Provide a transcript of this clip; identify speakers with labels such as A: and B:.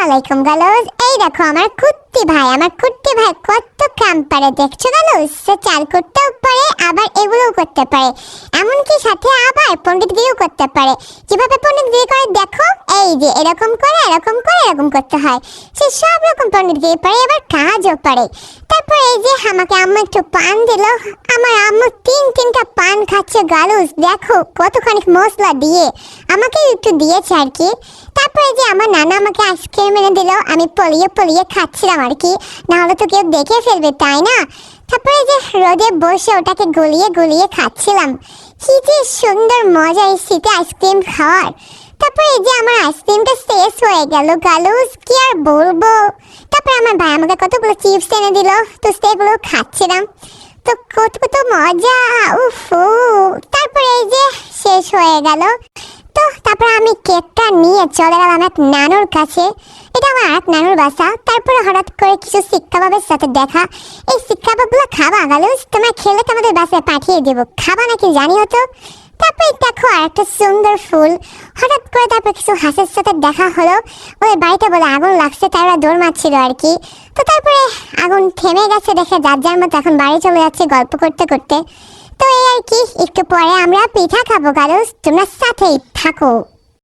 A: আলাইকুম গালুস। এই দেখো আমার কুত্তি ভাই কত কাম পারে দেখছো গালুস। সে চাল করতেও পারে আবার এগুলোও করতে পারে, এমনকি সাথে আবার পণ্ডিতগিরিও করতে পারে। কিভাবে পণ্ডিতগিরি করে দেখো, এই যে এরকম করে এরকম করে এরকম করতে হয়। সে সব রকম পণ্ডিতগিরি পারে, আবার কাজও পারে। তারপর এই যে আমাকে আম্মু একটু পান দিল, আমার আম্মু তিনটা পান খাচ্ছে গালুস। দেখো কতখানি মশলা দিয়ে আমাকে একটু দিয়েছে আর কি। তারপরে যে আমার নানা আমাকে আইসক্রিম এনে দিল, আমি পলিয়ে খাচ্ছিলাম আর কি, না হলে তো কেউ দেখে ফেলবে তাই না। তারপরে যে রোদে বসে ওটাকে গলিয়ে খাচ্ছিলাম। কি যে সুন্দর মজা এই শীতে আইসক্রিম খাওয়ার। তারপরে এই যে আমার আইসক্রিমটা শেষ হয়ে গেল গালুস, কি আর বলবো। তারপরে আমার ভাই আমাকে কতগুলো চিপস এনে দিল, তো সেগুলো খাচ্ছিলাম। তো কত মজা, উফ। তারপরে এই যে শেষ হয়ে গেল। তো তারপর আমি কেকটা নিয়ে চলে গেলাম এক নানুর কাছে। এটা আমার এক নানুর বাসা। তারপরে হঠাৎ করে কিছু শিক্ষাবাবের সাথে দেখা। এই শিক্ষাবাবগুলো খাবা গালুস, তোমার খেলে তোমাদের বাসায় পাঠিয়ে দেবো, খাবা নাকি জানিও তো। তারপরে দেখো আর একটা সুন্দর ফুল। হঠাৎ করে তারপর কিছু হাঁসের সাথে দেখা হলো। ওই বাড়িতে বলে আগুন লাগছে, তারা দৌড় মারছিল আর কি। তো তারপরে আগুন থেমে গেছে দেখে যার মতো এখন বাড়ি চলে যাচ্ছে গল্প করতে করতে। তো এই আর কি, একটু পরে আমরা পিঠা খাবো গালুস, তোমরা সাথেই থাকো।